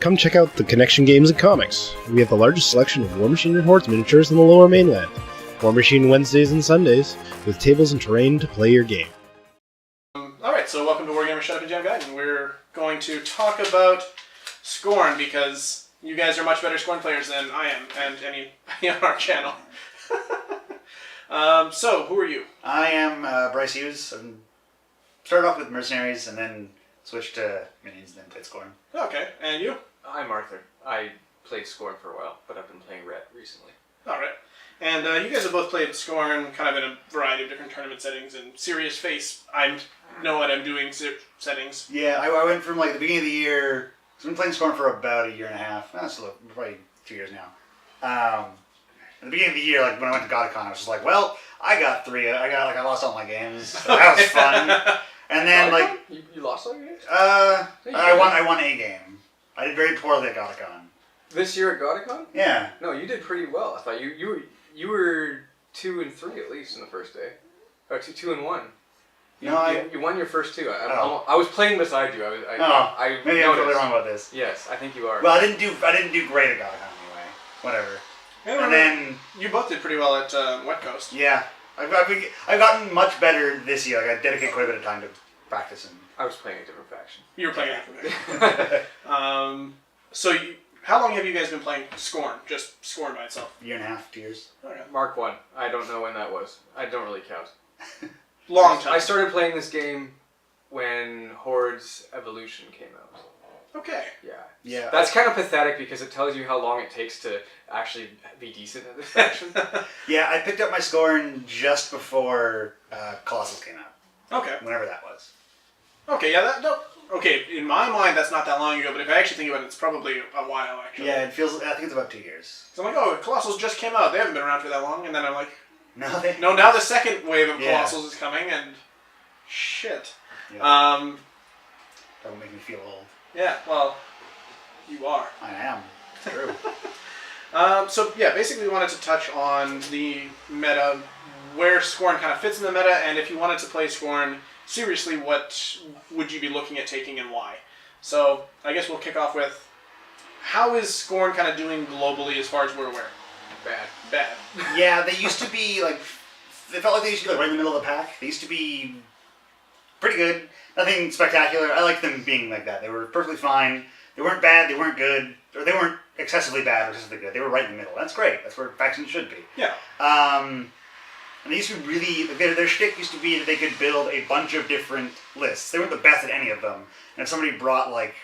come check out the Connection Games and Comics. We have the largest selection of War Machine and Hordes miniatures in the Lower Mainland. War Machine Wednesdays and Sundays, with tables and terrain to play your game. Alright, so welcome to Wargamer Shut Up and Jam Guide, and we're going to talk about Skorne, because you guys are much better Skorne players than I am, and any on our channel. So, who are you? I am Bryce Hughes. I started off with Mercenaries and then switched to Minions and then played Skorne. Okay, and you? I'm Arthur. I played Skorne for a while, but I've been playing Red recently. Alright. And you guys have both played Skorne kind of in a variety of different tournament settings, and Serious Face, I know what I'm doing settings. Yeah, I went from like the beginning of the year, so I've been playing Skorne for about a year and a half. That's probably 2 years now. At the beginning of the year, like when I went to GodaCon, I was just like, well, I lost all my games. So that was fun. And then like you lost all your games? I won a game. I did very poorly at GodaCon. This year at GodaCon? Yeah. No, you did pretty well. I thought you were 2 and 3 at least in the first day, or 2 and 1. You won your first 2. I was playing beside you. I maybe I'm totally wrong about this. Yes, I think you are. Well, I didn't do great at GodaCon anyway. Whatever. And then you both did pretty well at West Coast. Yeah, I've gotten much better this year. Like I dedicate quite a bit of time to practicing. I was playing a different faction. You were playing a different faction. How long have you guys been playing Skorne? Just Skorne by itself? A year and a half, 2 years. Okay. Mark 1. I don't know when that was. I don't really count. Long time. I started playing this game when Hordes Evolution came out. Okay. Yeah. That's kind of pathetic because it tells you how long it takes to actually be decent at this faction. Yeah, I picked up my Skorne just before Colossus came out. Okay. Whenever that was. Okay, yeah, okay, in my mind that's not that long ago, but if I actually think about it, it's probably a while, actually. Yeah, I think it's about 2 years. So I'm like, oh, Colossals just came out. They haven't been around for that long. And then I'm like, No, now the second wave of Colossals is coming, and shit. Yeah. That will make me feel old. Yeah, well, you are. I am. It's true. Basically we wanted to touch on the meta, where Skorne kind of fits in the meta, and if you wanted to play Skorne seriously, what would you be looking at taking and why? So, I guess we'll kick off with, how is Skorne kind of doing globally as far as we're aware? Bad. Yeah, they used to be like, they felt like they used to be like right in the middle of the pack. They used to be pretty good. Nothing spectacular. I like them being like that. They were perfectly fine. They weren't bad, they weren't good, or they weren't excessively bad or excessively good. They were right in the middle. That's great. That's where factions should be. Yeah. And they used to be really, their shtick used to be that they could build a bunch of different lists. They weren't the best at any of them. And if somebody brought like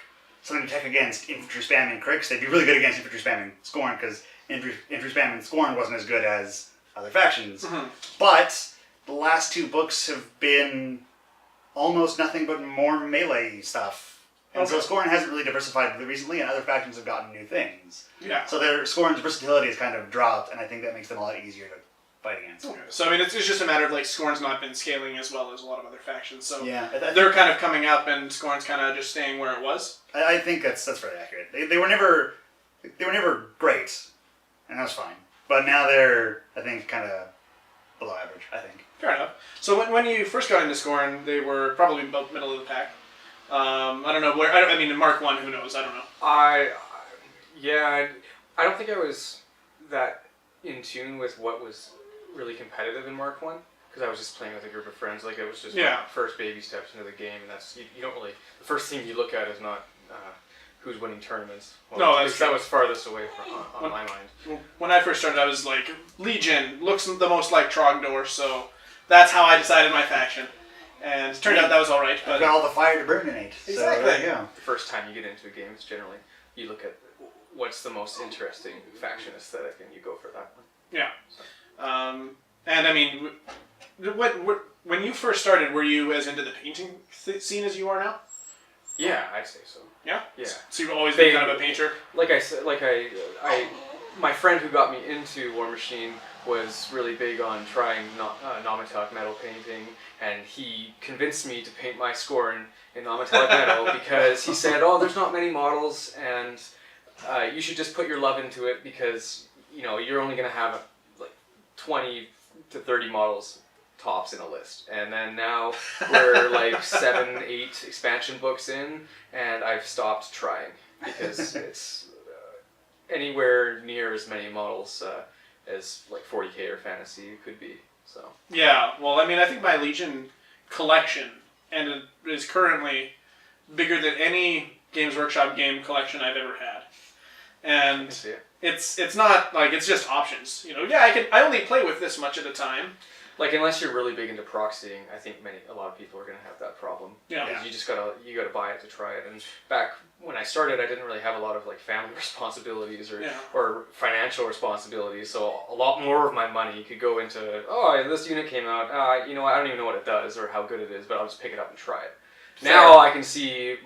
something to tech against infantry spamming Crix, they'd be really good against infantry spamming Skorne, because infantry spamming Skorne wasn't as good as other factions. Mm-hmm. But the last 2 books have been almost nothing but more melee stuff. And so Skorne hasn't really diversified recently, and other factions have gotten new things. Yeah. So Skorne's versatility has kind of dropped, and I think that makes them a lot easier to fight against. Okay. So I mean, it's just a matter of like Skorne's not been scaling as well as a lot of other factions. So yeah, they're kind of coming up, and Skorne's kind of just staying where it was. I think that's very accurate. They were never great, and that was fine. But now they're, I think, kind of below average. I think. Fair enough. So when you first got into Skorne, they were probably about middle of the pack. I don't know where. I mean, in Mark 1, who knows? I don't know. I don't think I was that in tune with what was really competitive in Mark 1, because I was just playing with a group of friends. Like, it was just my first baby steps into the game, and that's you don't really, the first thing you look at is not who's winning tournaments. Well, no, that was farthest away on my mind. When I first started, I was like, Legion looks the most like Trogdor, so that's how I decided my faction. And it turned out that was alright. But I've got all the fire to burn innate. Exactly. So, yeah. The first time you get into a game, it's generally, you look at what's the most interesting faction aesthetic, and you go for that one. Yeah. And I mean, when you first started, were you as into the painting scene as you are now? Yeah, I'd say so. Yeah? Yeah. So you've always been kind of a painter? Like I said, my friend who got me into War Machine was really big on trying non-metallic metal painting, and he convinced me to paint my Skorne in non-metallic metal because he said, oh, there's not many models, and you should just put your love into it because, you know, you're only going to have like 20 to 30 models tops in a list. And then now we're like 7, 8 expansion books in, and I've stopped trying. because it's anywhere near as many models as like 40k or fantasy could be. So Yeah, well, I mean, I think my Legion collection and it is currently bigger than any Games Workshop game collection I've ever had. And it's not like it's just options. You know, yeah, I only play with this much at a time. Like unless you're really big into proxying, I think a lot of people are going to have that problem. Yeah. Because you gotta buy it to try it. And back when I started, I didn't really have a lot of like family responsibilities or financial responsibilities. So a lot more of my money could go into this unit came out. You know, I don't even know what it does or how good it is, but I'll just pick it up and try it. Now I can see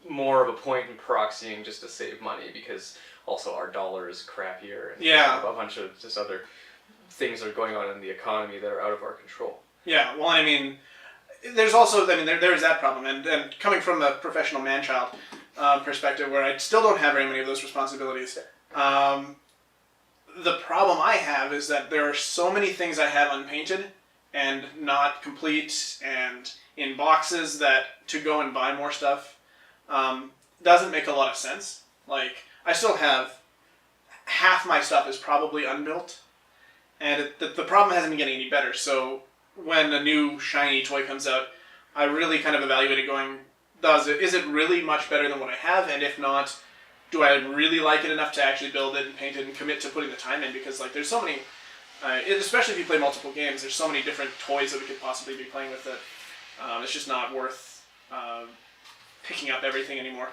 more of a point in proxying just to save money because also our dollar is crappier and a bunch of just other things are going on in the economy that are out of our control. Yeah, well, I mean, there's also, there is that problem, and coming from a professional man-child perspective, where I still don't have very many of those responsibilities, the problem I have is that there are so many things I have unpainted and not complete and in boxes that to go and buy more stuff doesn't make a lot of sense. Like, I still have half my stuff is probably unbuilt. And the problem hasn't been getting any better. So when a new shiny toy comes out, I really kind of evaluate it going, is it really much better than what I have? And if not, do I really like it enough to actually build it and paint it and commit to putting the time in? Because like there's so many, especially if you play multiple games, there's so many different toys that we could possibly be playing with that it's just not worth picking up everything anymore.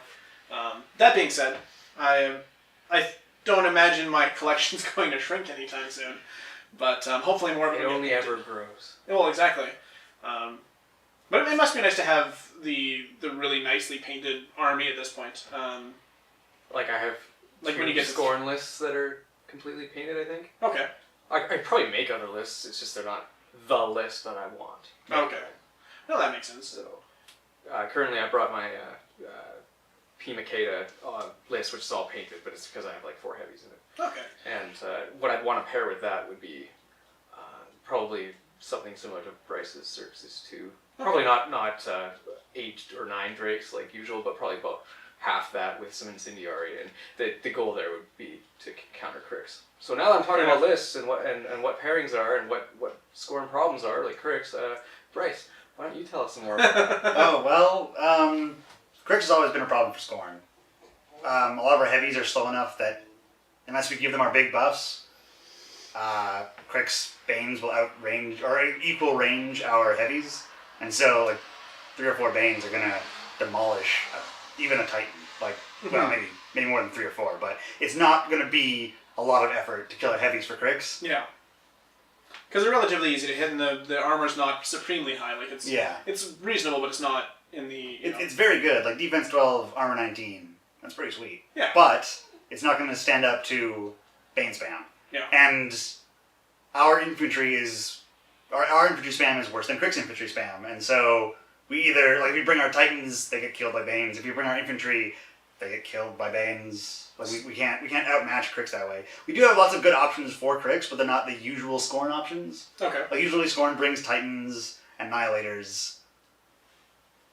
That being said, I don't imagine my collection's going to shrink anytime soon. But hopefully more of it only ever grows. Well, exactly. But it must be nice to have the really nicely painted army at this point. Like I have when you get Skorne lists that are completely painted, I think. Okay. I probably make other lists, it's just they're not the list that I want. Okay. No, that makes sense. So, currently I brought my P. Makeda list, which is all painted, but it's because I have like 4 heavies in it. Okay. And what I'd want to pair with that would be probably something similar to Bryce's Xerxes 2. Okay. Probably not 8 or 9 Drakes like usual, but probably about half that with some Incendiary. And the goal there would be to counter Crix. So now that I'm talking about lists and what pairings are and what Skorne problems are, like Crix, Bryce, why don't you tell us some more about that? Oh, well, Crix has always been a problem for Skorne. A lot of our heavies are slow enough that unless we give them our big buffs, Crix Banes will outrange or equal range our heavies, and so like 3 or 4 Banes are gonna demolish even a Titan. Like, well, maybe more than 3 or 4, but it's not gonna be a lot of effort to kill our heavies for Crix. Yeah, because they're relatively easy to hit, and the armor's not supremely high. Like it's reasonable, but it's not in the. It's very good. Like defense 12, armor 19. That's pretty sweet. Yeah, but it's not going to stand up to Bane spam. Yeah. And our infantry spam is worse than Crix infantry spam. And so we either, like, if we bring our Titans, they get killed by Banes. If we bring our infantry, they get killed by Banes. Like, we can't outmatch Crix that way. We do have lots of good options for Crix, but they're not the usual Skorne options. Okay. Like, usually Skorne brings Titans, Annihilators.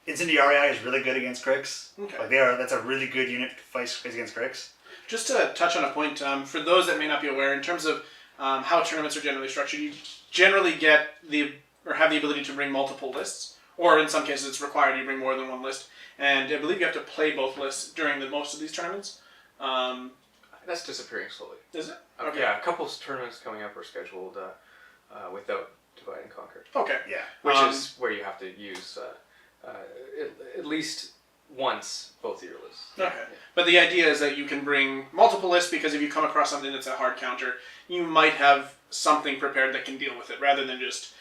Incendiarii is really good against Crix. Okay. Like, that's a really good unit to fight against Crix. Just to touch on a point, for those that may not be aware, in terms of how tournaments are generally structured, you generally get have the ability to bring multiple lists, or in some cases it's required you bring more than one list. And I believe you have to play both lists during most of these tournaments. That's disappearing slowly. Is it? Okay. Yeah, a couple of tournaments coming up are scheduled without Divide and Conquer. Okay. Yeah. Which is where you have to use at least once both of your lists. Okay. Yeah. But the idea is that you can bring multiple lists because if you come across something that's a hard counter, you might have something prepared that can deal with it rather than just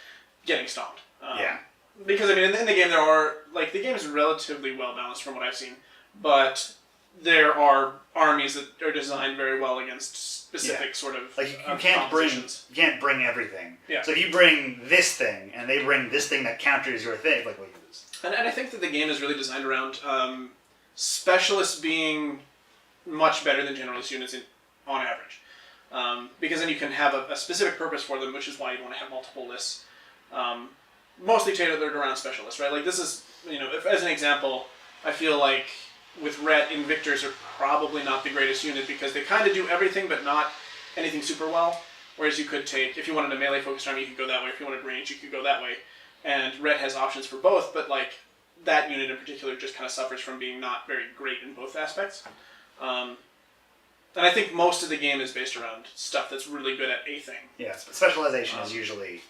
getting stomped. Yeah. Because, I mean, in the game there are, like, the game is relatively well balanced from what I've seen, but there are armies that are designed very well against specific sort of like you can't bring everything. Yeah. So if you bring this thing and they bring this thing that counters your thing, like what you lose. And I think that the game is really designed around specialists being much better than generalist units on average. Because then you can have a specific purpose for them, which is why you want to have multiple lists. Mostly tailored around specialists, right? Like this is, as an example, I feel like with Ret, Invictors are probably not the greatest unit because they kind of do everything but not anything super well. Whereas you could take, if you wanted a melee focused army, you could go that way. If you wanted range, you could go that way. And Ret has options for both, but like that unit in particular just kind of suffers from being not very great in both aspects. And I think most of the game is based around stuff that's really good at a thing. Yeah, specialization is usually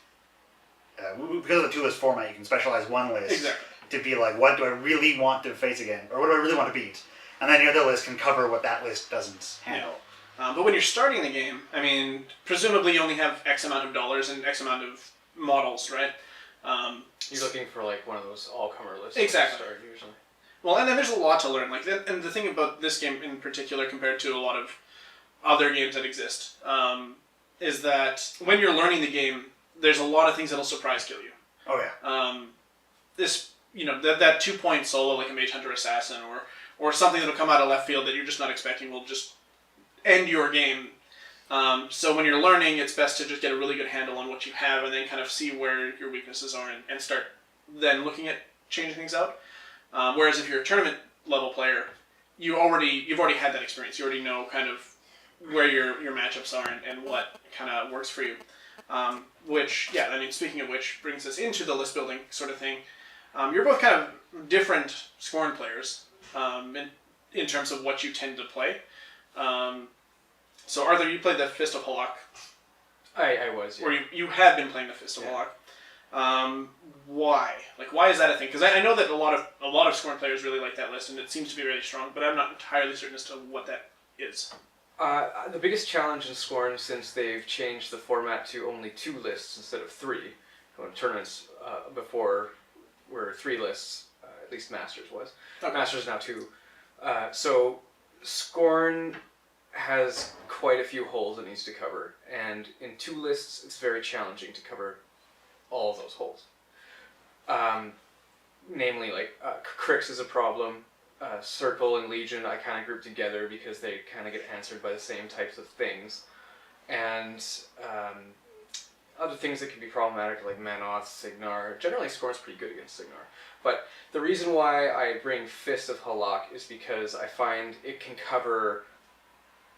because of the 2-list format. You can specialize one list to be like, what do I really want to face again, or what do I really want to beat, and then the other list can cover what that list doesn't handle. Yeah. But when you're starting the game, I mean, presumably you only have X amount of dollars and X amount of models, right? You're looking for like one of those all-comer lists. Exactly. To start, usually. Well, and then there's a lot to learn. Like, and the thing about this game in particular, compared to a lot of other games that exist, is that when you're learning the game, there's a lot of things that'll surprise kill you. Oh yeah. This, that 2-point solo like a Mage Hunter Assassin, or something that'll come out of left field that you're just not expecting will just end your game. So when you're learning, it's best to just get a really good handle on what you have, and then kind of see where your weaknesses are, and start then looking at changing things out. Whereas if you're a tournament level player, you've already had that experience. You already know kind of where your matchups are and what kind of works for you. Speaking of which, brings us into the list building sort of thing. You're both kind of different Skorne players in terms of what you tend to play. So Arthur, you played the Fist of Halak. I was, yeah. Or you have been playing the Fist of Halak. Why? Like, why is that a thing? Because I know that a lot of Skorne players really like that list, and it seems to be really strong, but I'm not entirely certain as to what that is. The biggest challenge in Skorne, since they've changed the format to only 2 lists instead of 3, when tournaments before were 3 lists, at least Masters was. Okay. Masters now 2. So Skorne has quite a few holes it needs to cover, and in 2 lists it's very challenging to cover all of those holes. Namely, like, Crix is a problem. Circle and Legion I kind of group together because they kind of get answered by the same types of things. And other things that can be problematic like Manoth, Signar. Generally Skorne's pretty good against Signar. But the reason why I bring Fist of Halak is because I find it can cover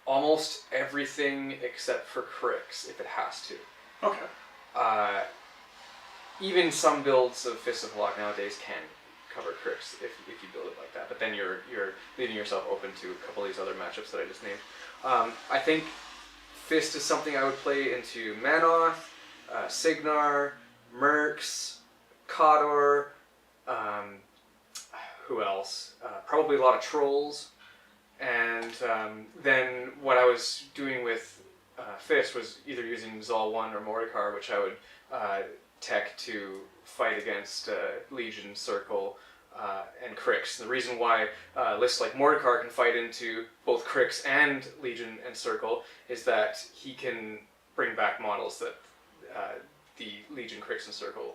almost everything except for Crix if it has to. Okay. Even some builds of Fist of Halak nowadays can cover Crix if you build it like that, but then you're leaving yourself open to a couple of these other matchups that I just named. I think Fist is something I would play into Manoth, Signar, Mercs, Khador, who else? Probably a lot of Trolls, and then what I was doing with Fist was either using Zal 1 or Mordekar, which I would tech to fight against Legion, Circle, and Crix. The reason why lists like Mordekar can fight into both Crix and Legion and Circle is that he can bring back models that the Legion, Crix, and Circle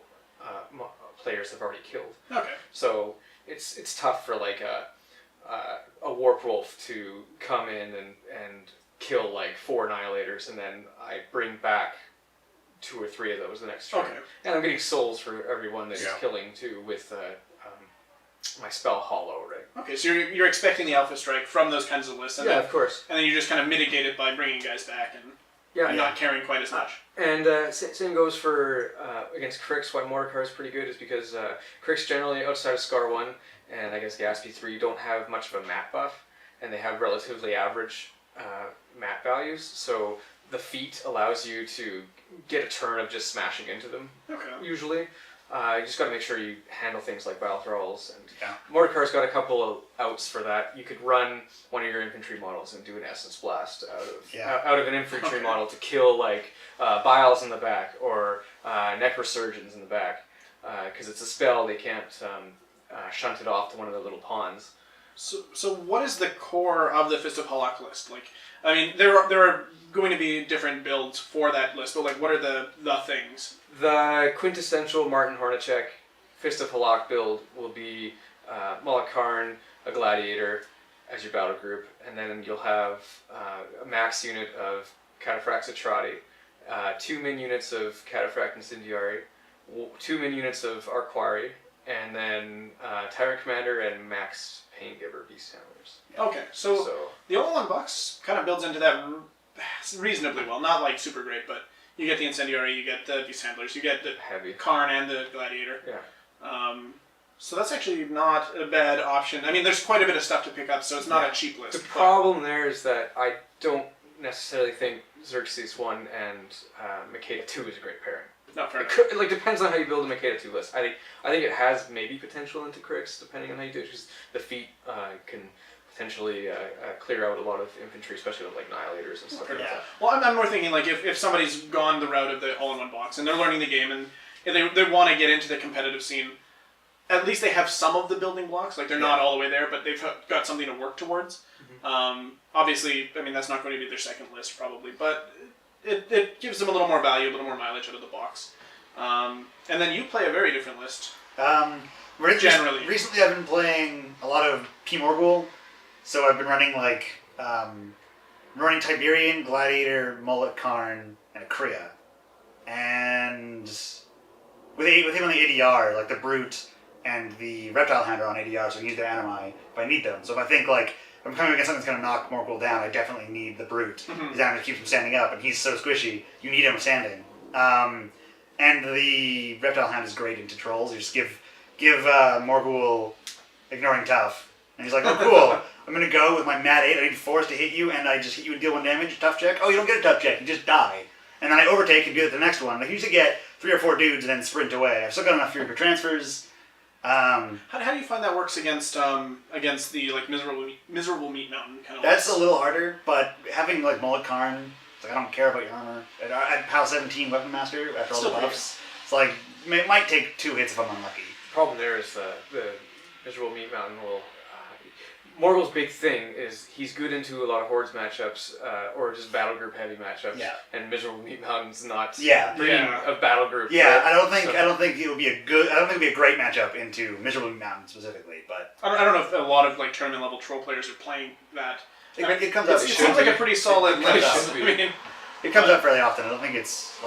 players have already killed. Okay. So it's tough for like a Warp Wolf to come in and kill like 4 Annihilators, and then I bring back 2 or 3 of those the next turn. Okay. And I'm getting souls for every one that he's killing too with my spell Hollow, right? Okay, so you're expecting the Alpha Strike from those kinds of lists, and Yeah, then, of course. and then you just kind of mitigate it by bringing guys back and not carrying quite as much. And same goes for against Crix. Why Mordekar is pretty good is because Crix generally outside of Scar 1 and I guess Gaspy 3 don't have much of a map buff, and they have relatively average map values, so the feat allows you to get a turn of just smashing into them, usually. You just got to make sure you handle things like Battle Thralls, and Mordekar's got a couple of outs for that. You could run one of your infantry models and do an Essence Blast out of an infantry model to kill like Biles in the back or Necrosurgeons in the back, because it's a spell, they can't shunt it off to one of the little pawns. So what is the core of the Fist of Halak list? Like, I mean, there are going to be different builds for that list, but like, what are the things? The quintessential Martin Hornacek Fist of Halak build will be Malakarn, a Gladiator, as your battle group, and then you'll have a max unit of Cataphract Satrati, 2 min units of Cataphract Incendiary, 2 min units of Arquari, and then Tyrant Commander and max Paingiver beast handlers. Okay, so the all-in-one box kind of builds into that reasonably well. Not like super great, but you get the Incendiary, you get the beast handlers, you get the heavy Karn and the Gladiator. Yeah. So that's actually not a bad option. I mean, there's quite a bit of stuff to pick up, so it's not a cheap list. The problem there is that I don't necessarily think Xerxes 1 and Makeda 2 is a great pairing. No, fair enough. It depends on how you build a Makeda 2 list. I think it has maybe potential into Crix, depending on how you do it, because the feat can potentially clear out a lot of infantry, especially with like Annihilators and stuff like that. Well, I'm more thinking like if somebody's gone the route of the all-in-one box and they're learning the game and they want to get into the competitive scene, at least they have some of the building blocks. Like they're not all the way there, but they've got something to work towards. Obviously, I mean that's not going to be their second list probably, but it gives them a little more value, a little more mileage out of the box. And then you play a very different list. Generally. Recently I've been playing a lot of P. Morgul, so I've been running running Tiberian, Gladiator, Mullet Karn, and a Kriya. And with him on the ADR, like the Brute and the Reptile Hound are on ADR, so I can use their animi if I need them. So if I think like if I'm coming against something that's going to knock Morgul down, I definitely need the Brute. His anima keeps him standing up, and he's so squishy, you need him standing. And the Reptile Hound is great into trolls. You just give Morgul ignoring tough. And he's like, oh cool, I'm going to go with my Mad 8, I need force to hit you, and I just hit you and deal 1 damage, tough check. Oh, you don't get a tough check, you just die. And then I overtake and do it the next one. I usually get 3 or 4 dudes and then sprint away. I've still got enough fury for transfers. How do you find that works against the like miserable meat mountain kind of? That's a little harder, but having like Mullet Karn, it's like I don't care about your armor. At PAL 17 Weapon Master after all the buffs, it's like it might take 2 hits if I'm unlucky. The problem there is the miserable meat mountain will. Morgul's big thing is he's good into a lot of Hordes matchups or just battle group heavy matchups. Yeah. And miserable meat mountain's not bringing a battle group. Yeah, I don't think it would be a great matchup into miserable meat mountain specifically, but I don't know if a lot of like tournament level troll players are playing that. It comes up. It seems like a pretty solid list. I mean, it comes up fairly often. I don't think it's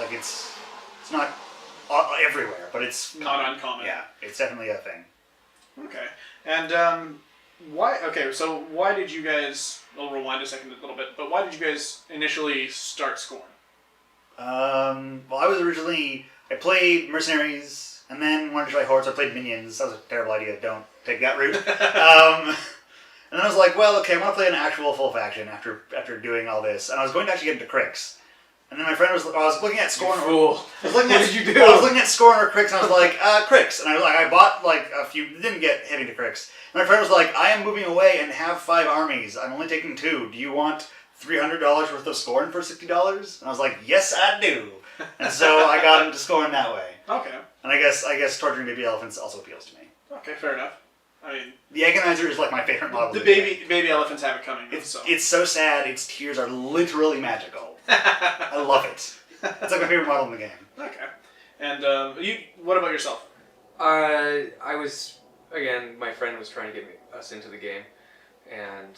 not everywhere, but it's not uncommon. Yeah, it's definitely a thing. Okay, and why? Okay, so why did you guys? I'll rewind a little bit, but why did you guys initially start Skorne? Well, I played Mercenaries, and then wanted to try Hordes. I played Minions. That was a terrible idea. Don't take that route. And then I was like, well, okay, I want to play an actual full faction after doing all this, and I was going to actually get into Crix. And then my friend I was looking at Skorne. Fool. What did you do? I was looking at Skorne or Crix, and I was like, Crix. And I bought like a few, didn't get heavy to Crix. And my friend was like, I am moving away and have 5 armies. I'm only taking 2. Do you want $300 worth of Skorne for $60? And I was like, yes, I do. And so I got into Skorne that way. Okay. And I guess torturing baby elephants also appeals to me. Okay, fair enough. I mean, the Agonizer is like my favorite model. The baby elephants have it coming. It's so sad. Its tears are literally magical. I love it. It's like my favorite model in the game. Okay. And what about yourself? I was, again, my friend was trying to get us into the game, and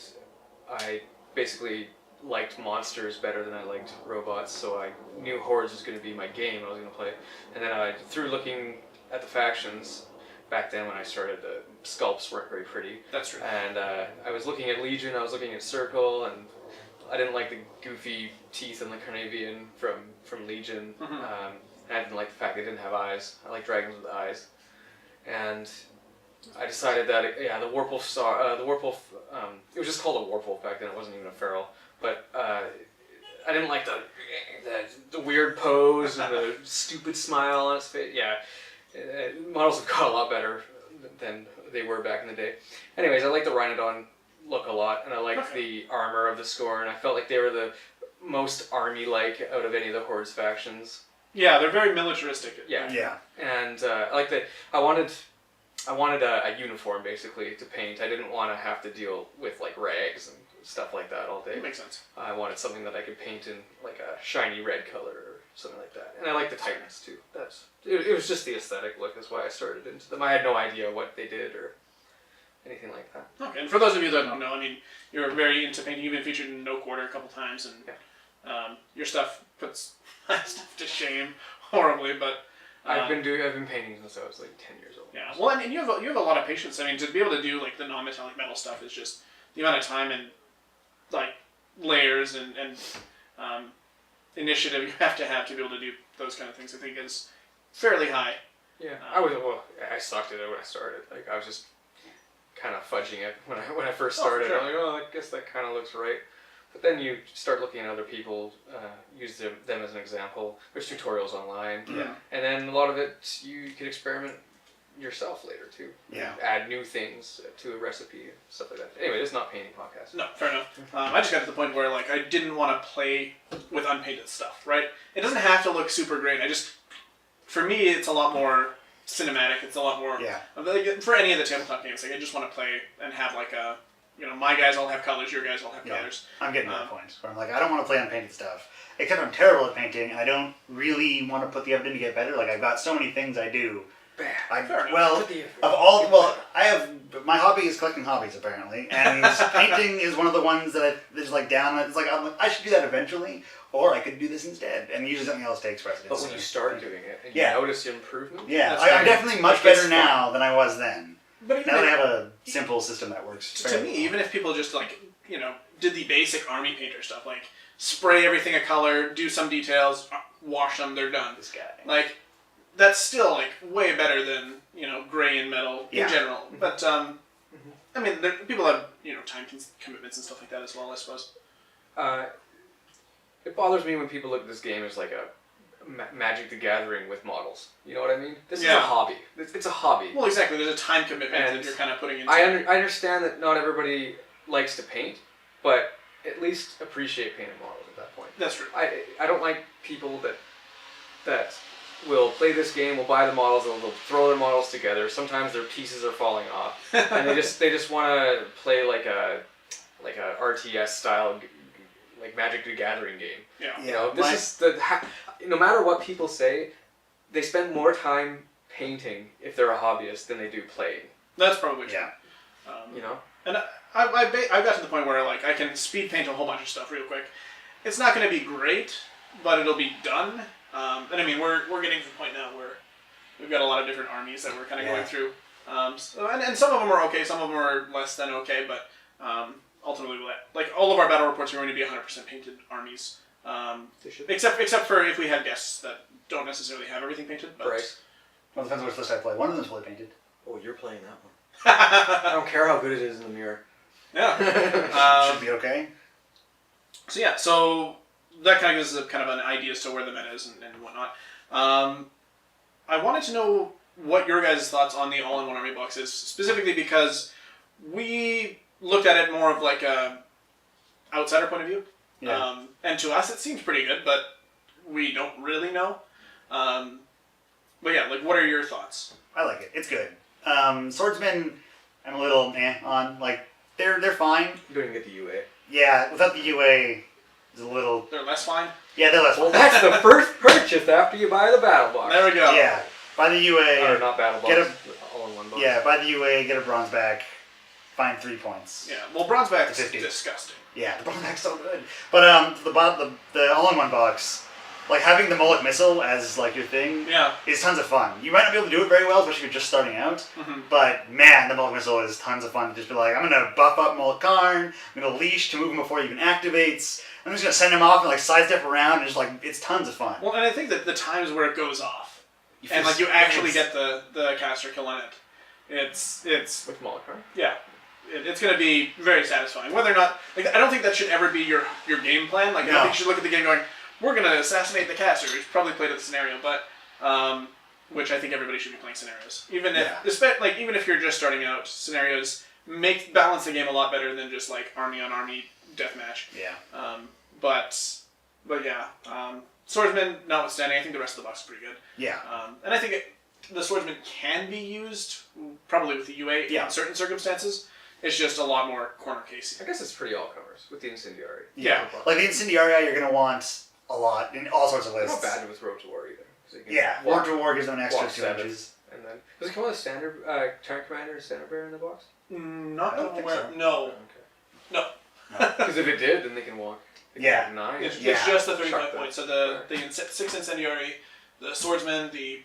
I basically liked monsters better than I liked robots, so I knew Hordes was going to be my game I was going to play. And then through looking at the factions, back then when I started, the sculpts weren't very pretty. That's true. And I was looking at Legion, I was looking at Circle, and I didn't like the goofy teeth in the Carnavian from Legion. And I didn't like the fact they didn't have eyes. I like dragons with eyes. And I decided that the Warpwolf it was just called a Warpwolf back then. It wasn't even a feral. But I didn't like the weird pose and the stupid smile on his face. Yeah, models have got a lot better than they were back in the day. Anyways, I like the Rhinodon look a lot, and I liked the armor of the Skorne. I felt like they were the most army-like out of any of the Hordes factions. Yeah, they're very militaristic. Yeah. And I like that. I wanted a uniform basically to paint. I didn't want to have to deal with like rags and stuff like that all day. That makes sense. I wanted something that I could paint in like a shiny red color or something like that. And I like the Titans too. It was just the aesthetic look. That's why I started into them. I had no idea what they did or anything like that. Okay, and for those of you that don't know, I mean, you're very into painting. You've been featured in No Quarter a couple times, and your stuff puts my stuff to shame horribly. But I've been painting since I was like 10 years old. Yeah. Well, and you have a lot of patience. I mean, to be able to do like the non-metallic metal stuff is just the amount of time and like layers and initiative you have to be able to do those kind of things. I think is fairly high. Yeah, I sucked at it when I started. Like I was just kind of fudging it when I first started. Sure. I'm like, oh, I guess that kind of looks right. But then you start looking at other people, use them as an example. There's tutorials online. Yeah. And then a lot of it you can experiment yourself later too. Yeah. Add new things to a recipe, stuff like that. Anyway, this is not painting podcast. No, fair enough. I just got to the point where like I didn't want to play with unpainted stuff. Right? It doesn't have to look super great. For me, it's a lot more cinematic. It's a lot more. Yeah. Like, for any of the tabletop games, like I just want to play and have like a. My guys all have colors, your guys all have colors. I'm getting to that point where I'm like, I don't want to play unpainted stuff. Except I'm terrible at painting. I don't really want to put the effort in to get better. Like, I've got so many things I do. My hobby is collecting hobbies, apparently. And painting is one of the ones that is like down. It's like, I should do that eventually. Or I could do this instead. And usually something else takes precedence. But when you start doing it and you notice improvement. Yeah, I'm definitely much better now than I was then. But now that I have a simple system that works. To me, even if people just like, did the basic army painter stuff, like spray everything a color, do some details, wash them, they're done. This guy. Like, that's still like way better than, gray and metal in general. But, I mean, people have, time commitments and stuff like that as well, I suppose. It bothers me when people look at this game as like a Magic the Gathering with models. You know what I mean? This is a hobby. It's a hobby. Well, exactly. There's a time commitment that you're kind of putting into I understand that not everybody likes to paint, but at least appreciate painted models at that point. That's true. I don't like people that will play this game, will buy the models, they'll throw their models together. Sometimes their pieces are falling off, and they just want to play like a RTS style, like Magic the Gathering game. Yeah. This is no matter what people say, they spend more time painting if they're a hobbyist than they do playing. That's probably true. Yeah. And I got to the point where like I can speed paint a whole bunch of stuff real quick. It's not going to be great, but it'll be done. And I mean we're getting to the point now where we've got a lot of different armies that we're kind of going through. And some of them are okay, some of them are less than okay, but ultimately like all of our battle reports are going to be 100% painted armies. Except for if we have guests that don't necessarily have everything painted. But Bryce. Well, it depends on which list I play. One of them's fully painted. Oh, you're playing that one. I don't care how good it is in the mirror. Yeah. Should be okay. So that kind of gives us kind of an idea as to where the meta is and whatnot. I wanted to know what your guys' thoughts on the all-in-one army box is, specifically because we looked at it more of like a outsider point of view. Yeah. And to us it seems pretty good, but we don't really know. But yeah, like what are your thoughts? I like it. It's good. Swordsmen, I'm a little on. Like, they're fine. You don't even get the UA. Yeah, without the UA, it's a little... They're less fine? Yeah, they're less Well, fine. that's the first purchase after you buy the battle box. There we go. Yeah, buy the UA. Or not battle box, all-in-one box. Yeah, buy the UA, get a bronze back, find 3 points. Yeah, well, bronze back is 50. disgusting. Yeah, the bronze back's so good. But the all-in-one box, like having the Moloch missile as like your thing, is tons of fun. You might not be able to do it very well, especially if you're just starting out. But man, the Moloch missile is tons of fun to just be like, I'm gonna buff up Moloch Karn, I'm gonna leash to move him before he even activates. I'm just gonna send him off and like sidestep around, and just like it's tons of fun. Well, and I think that the times where it goes off, and like you actually get the caster kill on it, it's with Moloch Karn. Yeah. It's going to be very satisfying. Whether or not, like, I don't think that should ever be your game plan. Like, I don't think you should look at the game going, we're going to assassinate the caster. We've probably played the scenario, but, which I think everybody should be playing scenarios. Even if you're just starting out, scenarios balance the game a lot better than just, like, army on army deathmatch. Yeah. But yeah, swordsman notwithstanding, I think the rest of the box is pretty good. Yeah. And I think the swordsman can be used, probably with the UA in certain circumstances. It's just a lot more corner casey. I guess it's pretty all-comers with the Incendiary. Yeah. Like the Incendiary, you're going to want a lot in all sorts of lists. Not bad with Road to War either. Yeah, Road to War gives them an extra 2 inches. And then, does it come with a standard Tyrant Commander and Standard Bearer in the box? Not I don't think so. No. Okay. No. Because if it did, then they can walk. They can Yeah. have 9. It's just the 35 points. So the 6 Incendiary, the Swordsman, the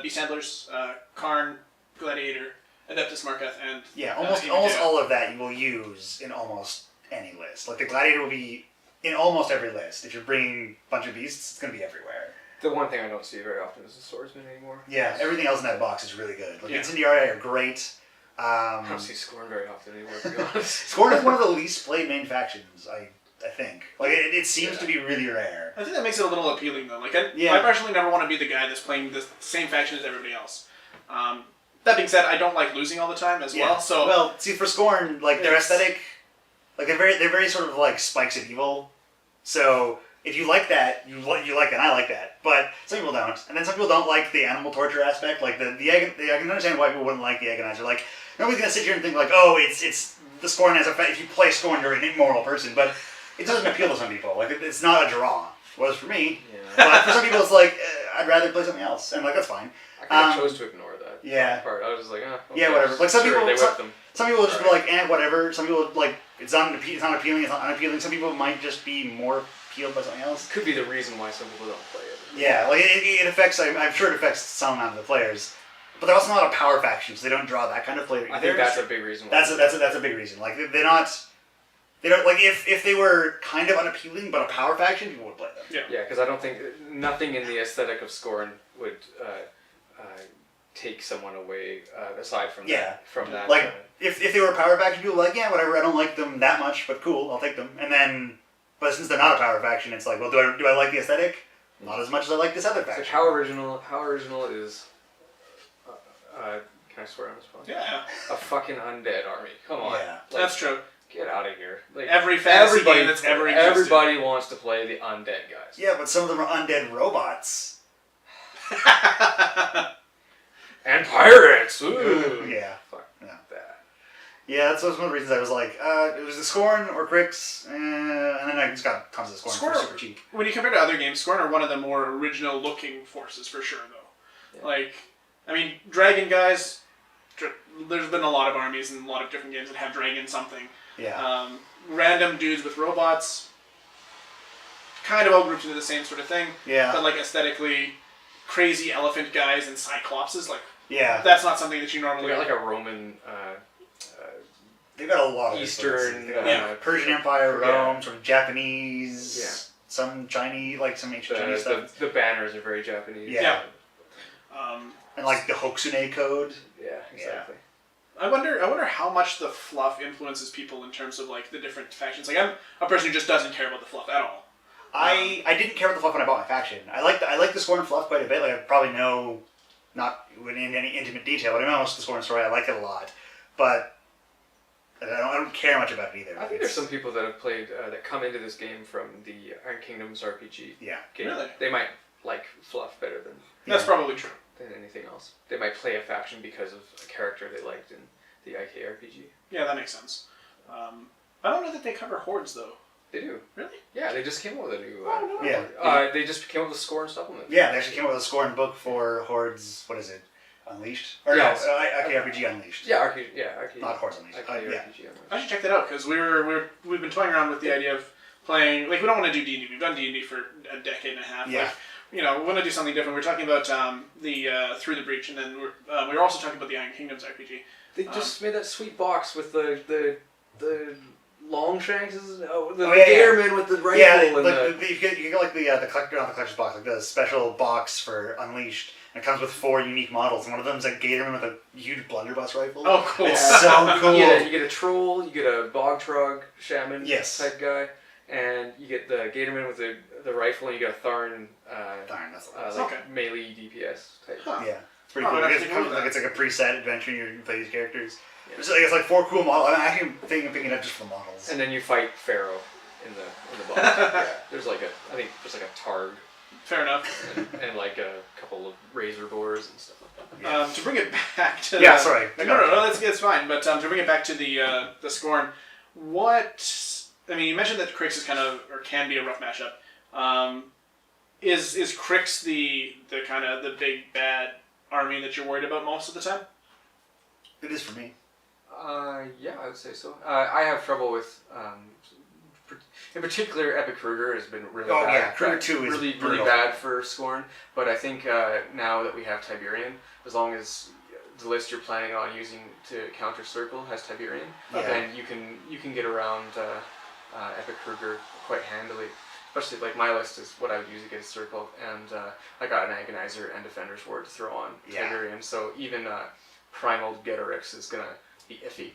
Beast Handlers, Karn, Gladiator, Adeptus Marketh, and almost all of that you will use in almost any list. Like the Gladiator will be in almost every list. If you're bringing a bunch of beasts, it's going to be everywhere. The one thing I don't see very often is the Swordsman anymore. Yeah, everything else in that box is really good. Like Incendiari are great. I don't see Skorne very often anymore, to be honest. Skorne is one of the least played main factions, I think. Like it seems to be really rare. I think that makes it a little appealing though. Like I personally never want to be the guy that's playing the same faction as everybody else. That being said, I don't like losing all the time as well. So see, for Skorne, like their aesthetic, like they're very sort of like spikes of evil. So if you like that, you like that, and I like that. But some people don't, and then some people don't like the animal torture aspect. Like I can understand why people wouldn't like the Agonizer. Like nobody's gonna sit here and think like, oh, it's the Skorne has a if you play Skorne, you're an immoral person. But it doesn't appeal to some people. Like it's not a draw. It was for me, but for some people it's like I'd rather play something else, and like that's fine. I kind of chose to ignore that part. I was just like, okay, whatever. Like some people will just be like, whatever. Some people like it's not appealing, it's not unappealing. Some people might just be more appealed by something else. Could be the reason why some people don't play it. Yeah, like it affects. I'm sure it affects some amount of the players, but they're also not a power faction, so they don't draw that kind of player. I think that's a big reason. That's a big reason. Like they're not. They don't like if they were kind of unappealing, but a power faction, people would play them. Yeah, because I don't think nothing in the aesthetic of Skorne would take someone away aside from that. From that, like if they were a power faction, people are like whatever. I don't like them that much, but cool, I'll take them. And then, but since they're not a power faction, it's like, well, do I like the aesthetic? Not as much as I like this other faction. So how original is? Can I swear on this phone? Yeah. A fucking undead army. Come on. Yeah, that's true. Get out of here. Like every fantasy game that's ever existed. Everybody wants to play the undead guys. Yeah, but some of them are undead robots. And pirates. Ooh. Yeah. Fuck that. Yeah, that's one of the reasons I was like, it was the Skorne or Grix, and then I just got tons of Skorne for super cheap. When you compare to other games, Skorne are one of the more original looking forces for sure, though. Yeah. Like, I mean, dragon guys. There's been a lot of armies and a lot of different games that have dragon something. Yeah. Random dudes with robots, kind of all grouped into the same sort of thing. Yeah. But like aesthetically, crazy elephant guys and cyclopses, like that's not something that you normally. They got like a Roman. They've got a lot of Eastern, Persian Empire, Rome, sort of Japanese, some Chinese, like some ancient Chinese stuff. The banners are very Japanese. Yeah. And like the Hokusune code. Yeah, exactly. I wonder how much the fluff influences people in terms of like the different factions. Like I'm a person who just doesn't care about the fluff at all. I didn't care about the fluff when I bought my faction. I like the Skorne fluff quite a bit. Like I probably know, not in any intimate detail, but I know most of the Skorne story. I like it a lot, but I don't care much about it either. I think there's some people that have played that come into this game from the Iron Kingdoms RPG. Yeah, game. Really? They might like fluff better than. That's probably true. Than anything else. They might play a faction because of a character they liked in the IK RPG. Yeah, that makes sense. I don't know that they cover hordes though. They do. Really? Yeah, they just came up with a new. They just came up with a Skorne supplement. Yeah, they actually came up with a Skorne book for Hordes. What is it? Unleashed? Or yes. no, IK RPG Unleashed. Yeah, IK. Not Hordes Unleashed. IK RPG Unleashed. I should check that out because we've been toying around with the idea of playing. Like we don't want to do D&D. We've done D&D for a decade and a half. Yeah. Like, we want to do something different. We're talking about the Through the Breach, and then we're also talking about the Iron Kingdoms RPG. They just made that sweet box with the Longshanks, the Gatorman with the rifle. Yeah, and you get like the collector, not the collector's box, like the special box for Unleashed, and it comes with 4 unique models, and one of them is a Gatorman with a huge blunderbuss rifle. Oh, cool! It's so cool. You get a troll, you get a bog trog shaman type guy. And you get the Gatorman with the rifle, and you get a Tharn, like melee DPS type. Huh. Yeah, it's pretty cool. It's like a preset adventure. You play these characters. Yeah. It's like 4 cool models. I'm actually thinking of picking it up just for the models. And then you fight Pharaoh in the box. There's like a Targ. Fair enough. and like a couple of razor boars and stuff like that. To bring it back to sorry. No, that's fine. But to bring it back to the Skorne, you mentioned that Crix is kind of, or can be a rough mashup. Is Crix the kind of the big bad army that you're worried about most of the time? It is for me. Yeah, I would say so. I have trouble with, In particular, Epic Kruger has been really Oh, bad. yeah, Kruger 2 is really brutal. bad for Skorne. But I think now that we have Tiberian, as long as the list you're planning on using to counter Circle has Tiberian, Yeah. then you can get around Epic Kruger quite handily. Especially like my list is what I would use against Circle, and I got an Agonizer and Defender's Ward to throw on Tiberian. So even Primal Getorix is gonna be iffy.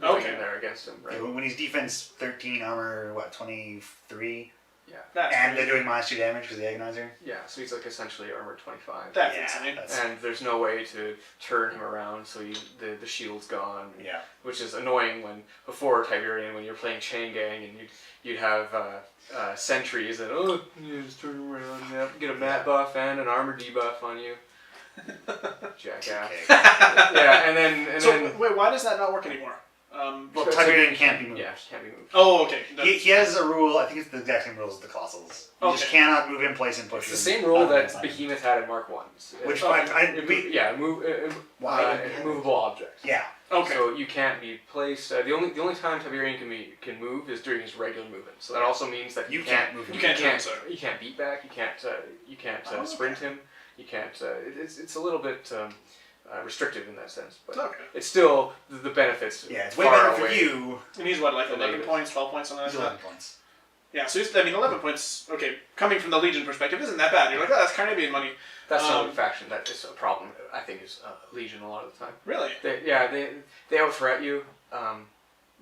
Going in there against him, right? Yeah, when he's defense 13, armor 23, Yeah. and they're doing -2 damage because of the Agonizer. Yeah, so he's like essentially armor 25. That's Yeah, insane. that's- And there's no way to turn him around, so the shield's gone. Yeah. Which is annoying when before Tiberian, when you're playing Chain Gang and you'd have sentries and just turn around, get a mat buff and an armor debuff on you. Jackass. Okay. Yeah, and then Wait, why does that not work anymore? Well, Tiberian can't be moved. yeah, can't be moved. Oh, okay. He has a rule, I think it's the exact same rule as the Colossals. You just Okay. cannot move in place and push It's the him same rule out of that the Behemoth had in Mark 1. Which Why? Movable objects. Yeah. Okay. So you can't be placed. The only time Tiberian can move is during his regular movement. So that also means that You can't move him. You can't you can't beat back. You can't Oh, sprint him. You can't. It's a little bit restrictive in that sense, but Okay. it's still the benefits. Yeah, it's way far better for away. you. And he's what, like The 11 negatives. points, 12 points, something like He's that? 11 points. Yeah, so 11 points, okay, coming from the Legion perspective, isn't that bad. You're like, oh, that's Carnabian money. That's another faction that is a problem. I think is Legion a lot of the time. Really? They out threat you.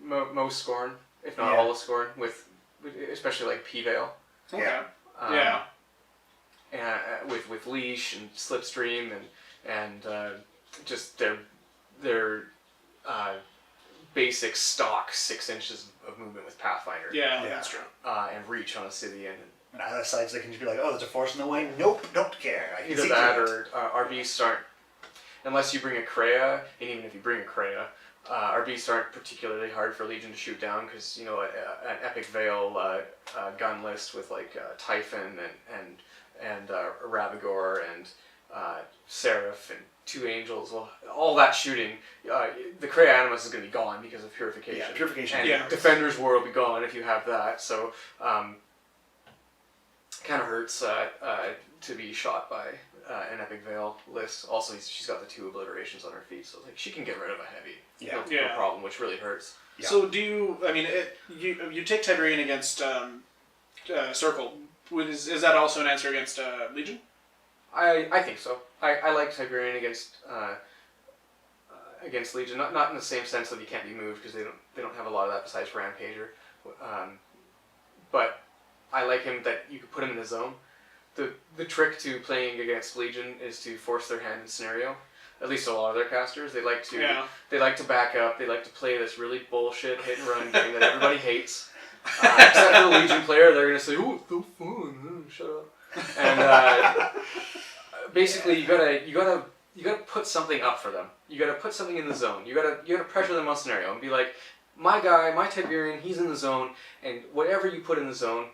Most Skorne, if not all of Skorne, with especially like P-Veil. Okay. Yeah. Yeah. And with Leash and Slipstream and just their basic stock 6 inches of movement with Pathfinder. Yeah, Yeah. that's true. And reach on Scythian. And other sides, they can just be like, oh, there's a force in the way. Nope, don't care. I can Either see that through it. or our beasts aren't, unless you bring a Kreia, and even if you bring a Kreia, our beasts aren't particularly hard for Legion to shoot down because, an Epic Veil gun list with like Typhon and Ravagore and Seraph and 2 Angels, well, all that shooting, the Kreia Animus is going to be gone because of Purification. Yeah, Purification. And Yeah. Defender's War will be gone if you have that, so kind of hurts to be shot by an Epic Veil list. Also, she's got the 2 obliterations on her feet, so like she can get rid of a heavy. Yeah. No problem, which really hurts. Yeah. So do you, you take Tiberian against Circle. Is that also an answer against Legion? I think so. I like Tiberian against Legion, not in the same sense that he can't be moved because they don't have a lot of that besides Rampager, but I like him that you could put him in the zone. The trick to playing against Legion is to force their hand in scenario. At least a lot of their casters, they like to back up. They like to play this really bullshit hit and run game that everybody hates. Except for the Legion player, they're gonna say, "Oh, it's so fun. Shut up." And basically, you gotta put something up for them. You gotta put something in the zone. You gotta pressure them on scenario and be like, "My guy, my Tiberian, he's in the zone, and whatever you put in the zone,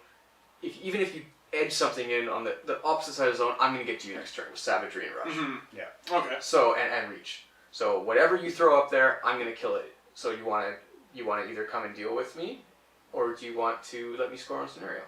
even if you edge something in on the opposite side of the zone, I'm going to get to you next turn with Savagery and Rush." Mm-hmm. Yeah. Okay. So, and Reach. So whatever you throw up there, I'm going to kill it. So you want to either come and deal with me, or do you want to let me score on scenario?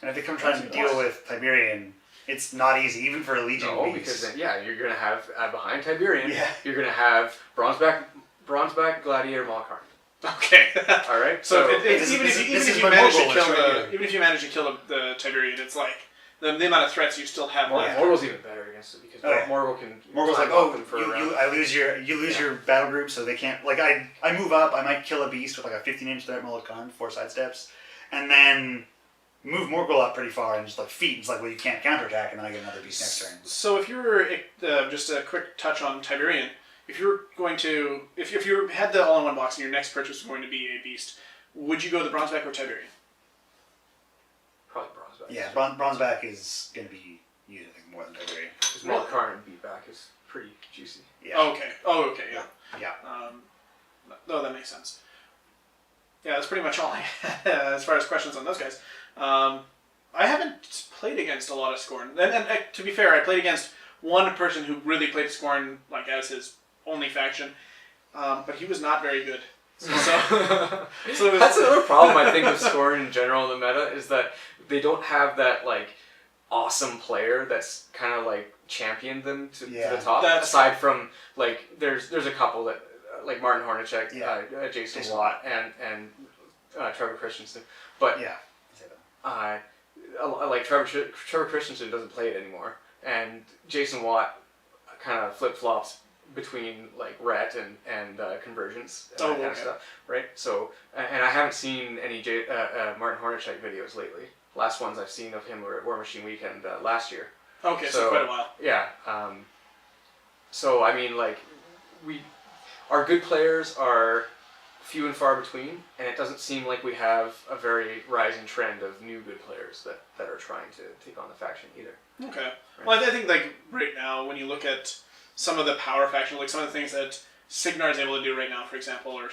And if they come trying to deal with Tiberian, it's not easy, even for a Legion No, beast. because then, you're going to have, behind Tiberian, Yeah. you're going to have Bronzeback Gladiator Malkarn. Okay. All right. So this even is if you my manage to Morgul kill list right here. even if you manage to kill the Tiberian, it's like the amount of threats you still have left. Morgul's even better against it because Morgul can. Morgul's like, climb up oh, them for a round. I lose your battle group, so they can't. Like I move up, I might kill a beast with like a 15-inch threat Mulligan, 4 sidesteps, and then move Morgul up pretty far and just like feet. It's like, well, you can't counterattack, and then I get another beast next turn. So if you were just a quick touch on Tiberian, if you're going to if you had the all-in-one box and your next purchase was going to be a beast, would you go the Bronzeback or Tiberian? Probably Bronzeback. Yeah, Bronzeback is going to be used, I think, more than Tiberian. Because Malkarn beatback is pretty juicy. Yeah. Oh, okay. Oh, okay. Yeah. Yeah. No, that makes sense. Yeah, that's pretty much all I had as far as questions on those guys. I haven't played against a lot of Skorne. And to be fair, I played against one person who really played Skorne like as his only faction, but he was not very good. So it was, That's another problem I think with Skorne in general in the meta is that they don't have that like awesome player that's kind of like championed them to the top. Aside from like there's a couple that like Martin Hornacek, Jason Watt, and Trevor Christensen, but like Trevor Christensen doesn't play it anymore, and Jason Watt kind of flip flops between like ret and convergence and that kind of stuff, right? So and I haven't seen any Martin Hornacek videos lately. Last ones I've seen of him were at War Machine Weekend last year. Okay, so quite a while. Yeah. So I mean, like our good players are few and far between, and it doesn't seem like we have a very rising trend of new good players that are trying to take on the faction either. Okay. Right. Well, I think like right now, when you look at some of the power factions, like some of the things that Signar is able to do right now, for example, or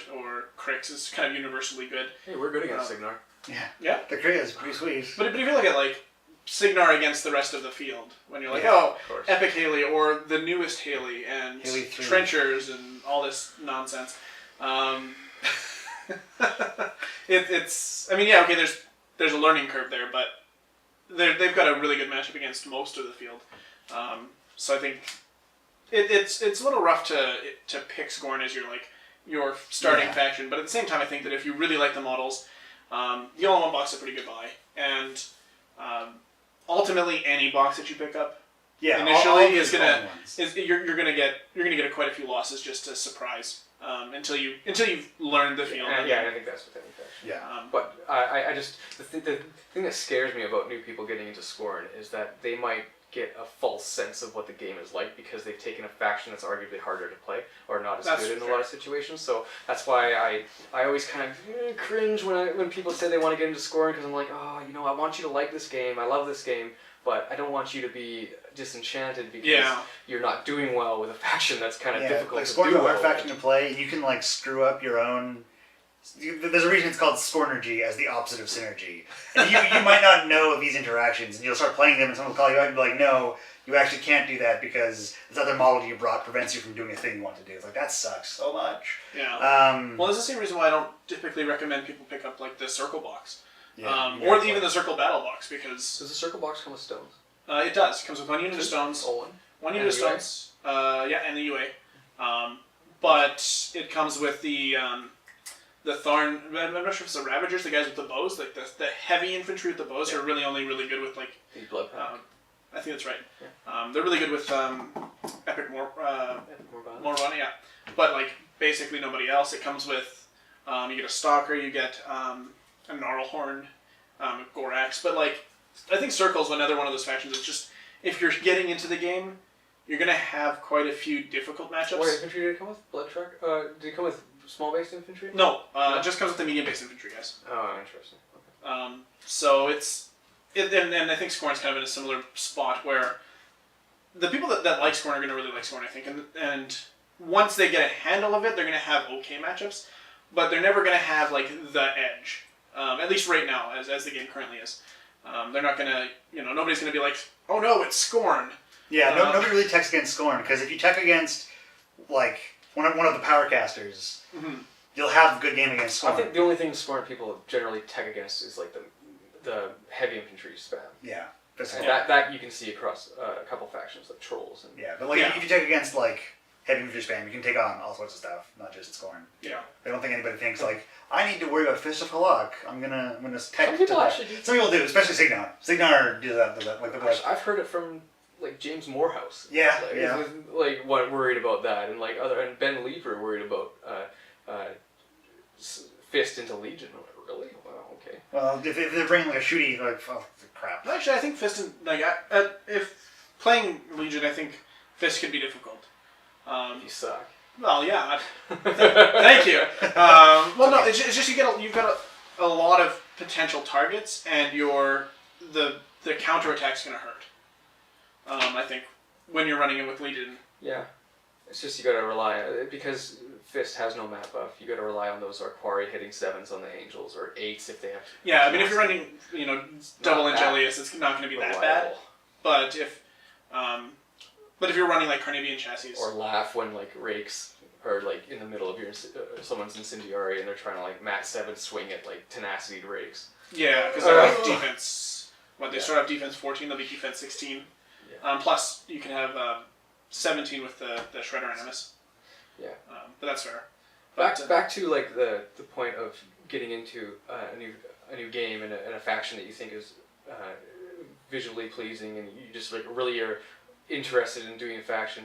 Crix is kind of universally good. Hey, we're good against Signar. Yeah. The Kree is pretty sweet. But if you look at like Signar against the rest of the field, when you're like, Epic Haley or the newest Haley and Haley 3. Trenchers and all this nonsense. It's I mean, yeah, okay, there's a learning curve there, but they've got a really good matchup against most of the field. So I think it's a little rough to pick Skorne as your starting faction, but at the same time, I think that if you really like the models, the all-in-one box is a pretty good buy, and ultimately any box that you pick up initially you're gonna get quite a few losses just to surprise until you've learned the field. I think that's with any faction. Yeah. But I just the thing that scares me about new people getting into Skorne is that they might get a false sense of what the game is like because they've taken a faction that's arguably harder to play or not as good in a lot of situations. So that's why I always kind of cringe when people say they want to get into Skorne, because I'm like, I want you to like this game, I love this game, but I don't want you to be disenchanted because you're not doing well with a faction that's kind of difficult to do well. Skorne's a hard faction to play, and you can like screw up your own. There's a reason it's called Skornergy, as the opposite of synergy. And you might not know of these interactions, and you'll start playing them, and someone will call you out and be like, no, you actually can't do that because this other model you brought prevents you from doing a thing you want to do. It's like, that sucks so much. Yeah. Well, there's the same reason why I don't typically recommend people pick up like the Circle box. Or even the Circle Battle box, because... Does the Circle box come with stones? It does. It comes with one unit of stones. One unit of stones. And the UA. But it comes with the Thorn. I'm not sure if it's the Ravagers, the guys with the bows, like the heavy infantry with the bows are really only really good with like the blood pack. I think that's right. Yeah. They're really good with Epic Morvana, but like basically nobody else. It comes with you get a Stalker, you get a Gnarlhorn, Gorax, but like I think Circle's another one of those factions. It's just if you're getting into the game, you're gonna have quite a few difficult matchups. What infantry did it come with? Blood Shark? Did it come with small-based infantry? No, it just comes with the medium-based infantry, guys. Oh, interesting. Okay. So and I think Skorne's kind of in a similar spot where the people that like Skorne are going to really like Skorne, I think, and once they get a handle of it, they're going to have okay matchups, but they're never going to have like the edge. At least right now, as the game currently is, they're not going to. Nobody's going to be like, oh no, it's Skorne. Yeah, nobody really techs against Skorne, because if you tech against like one of the powercasters, you'll have a good game against Skorne. I think the only thing Skorne people generally tech against is like the heavy infantry spam. Yeah. That you can see across a couple factions like trolls. But like if you tech against like heavy infantry spam, you can take on all sorts of stuff, not just Skorne. Yeah. I don't think anybody thinks like, I need to worry about Fist of Halak. I'm gonna tech. Some people actually do. Some people do, especially Signar. Signar does that. Like I've heard it from like James Morehouse. Yeah. Like what worried about that, and like and Ben Lever worried about Fist into Legion. Really? Wow. Okay. Well, if they're bringing like a shooty, like crap. Actually, I think Fist if playing Legion, I think Fist could be difficult. You suck. Well, yeah. Thank you. Well, no, it's just you've got a lot of potential targets, and the counterattack's going to hurt. I think when you're running it with Legion. Yeah, it's just you got to rely because Fist has no map buff. You got to rely on those Arquari hitting 7s on the Angels or 8s if they have. Yeah, I mean if you're running double Angelius, it's not going to be that bad. But if you're running like Carnivian chassis or Laugh when like Rakes are like in the middle of your someone's incendiary and they're trying to like mat 7 swing at like tenacity rakes. Yeah, because they're like defense. What they start off defense 14, they'll be defense 16. Yeah. Plus you can have 17 with the Shredder Animus. Yeah. But that's fair. Back to like the point of getting into a new game and a faction that you think is visually pleasing and you just like really are interested in doing a faction.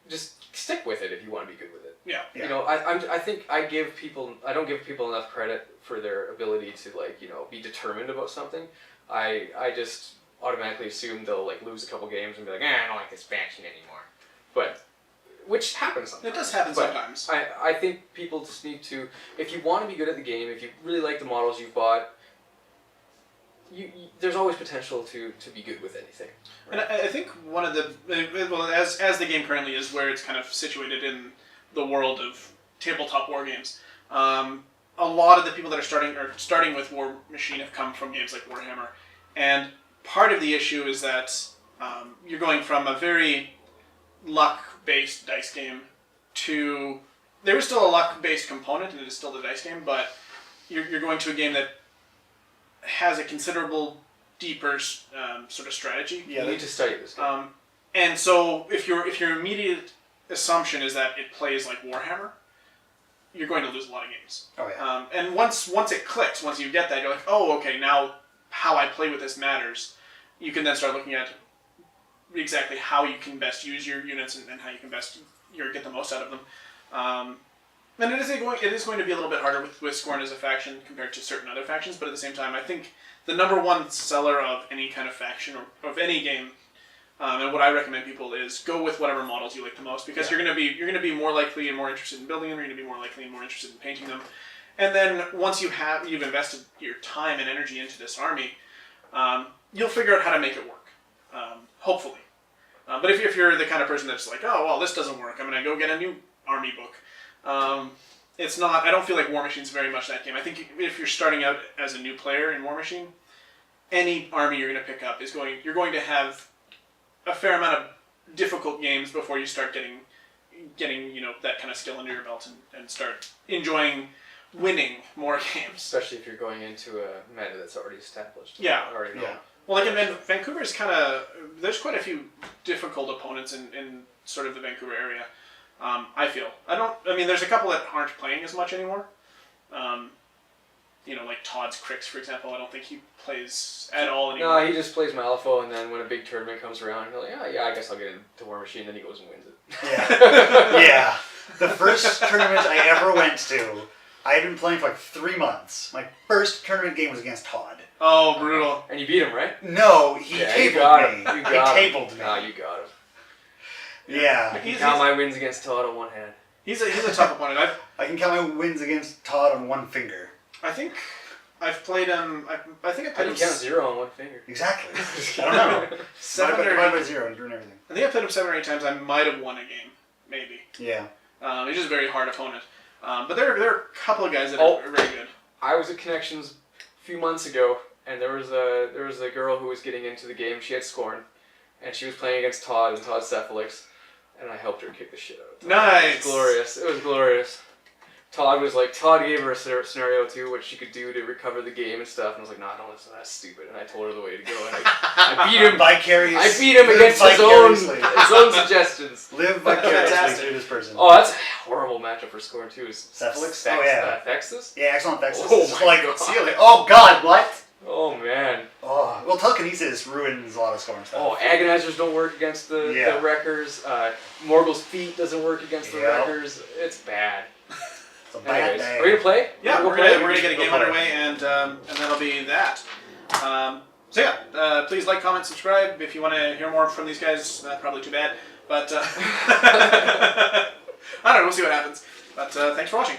Just stick with it if you want to be good with it. Yeah. You know, I think I don't give people enough credit for their ability to like, you know, be determined about something. I just automatically assume they'll like lose a couple games and be like, I don't like this faction anymore. But which happens sometimes. It does happen sometimes. I think people just need to, if you want to be good at the game, if you really like the models you've bought, there's always potential to be good with anything. Right? And I think one of the, well, as the game currently is, where it's kind of situated in the world of tabletop war games, a lot of the people that are starting with War Machine have come from games like Warhammer, and part of the issue is that you're going from a very luck-based dice game to, there is still a luck-based component, and it is still the dice game, but you're going to a game that has a considerable deeper sort of strategy. You need to study this game. And so if your immediate assumption is that it plays like Warhammer, you're going to lose a lot of games. Oh yeah. And once it clicks, once you get that, you're like, oh, okay, now how I play with this matters. You can then start looking at exactly how you can best use your units and how you can best get the most out of them. And it is going to be a little bit harder with Skorne as a faction compared to certain other factions, but at the same time, I think the number one seller of any kind of faction or of any game, and what I recommend people is go with whatever models you like the most, because you're going to be more likely and more interested in building them. You're going to be more likely and more interested in painting them, and then once you've invested your time and energy into this army, you'll figure out how to make it work, hopefully. But if you're the kind of person that's like, oh well, this doesn't work, I'm going to go get a new army book. It's not. I don't feel like War Machine's very much that game. I think if you're starting out as a new player in War Machine, any army you're going to pick up you're going to have a fair amount of difficult games before you start getting that kind of skill under your belt and start enjoying winning more games. Especially if you're going into a meta that's already established. Yeah. Already know. Yeah. Well, like in Vancouver's there's quite a few difficult opponents in sort of the Vancouver area. I feel. There's a couple that aren't playing as much anymore. Like Todd's Cricks, for example. I don't think he plays at all anymore. No, he just plays Malifaux, and then when a big tournament comes around, he's like, I guess I'll get into War Machine, then he goes and wins it. Yeah. Yeah. The first tournament I ever went to, I had been playing for like 3 months. My first tournament game was against Todd. Oh, brutal. And you beat him, right? No, he tabled me. You got He him. tabled me. No, you got him. Yeah. I can count my wins against Todd on one hand. He's a tough opponent. I can count my wins against Todd on one finger. I think I've played him. I think I I played can him. count 0 on one finger. Exactly. I don't know. Divide by 0 and doing everything. I think I played him 7 or 8 times. I might have won a game, maybe. Yeah. He's just a very hard opponent. But there are a couple of guys that are very good. I was at Connections a few months ago, and there was a girl who was getting into the game. She had Skorne, and she was playing against Todd and Todd Cephalix, and I helped her kick the shit out of Todd. Nice. It was glorious. It was glorious. Todd gave her a scenario too, what she could do to recover the game and stuff, and I was like, no, don't listen, that's stupid. And I told her the way to go, and I beat him. I beat him against his own suggestions. Live vicariously through this person. Oh, that's a horrible matchup for Skorne too. Cephalix? Oh yeah. Thexus? Yeah, excellent Thexus. Oh my God. Ceiling. Oh god, what? Oh man. Oh, well, telekinesis ruins a lot of Skorne stuff. Oh, agonizers don't work against the wreckers. Morgul's feet doesn't work against the wreckers. It's bad. It's a bad day. Are we gonna play? Yeah, we're gonna get a game underway, and that'll be that. Please like, comment, subscribe if you want to hear more from these guys. That's probably too bad, but I don't know. We'll see what happens. But thanks for watching.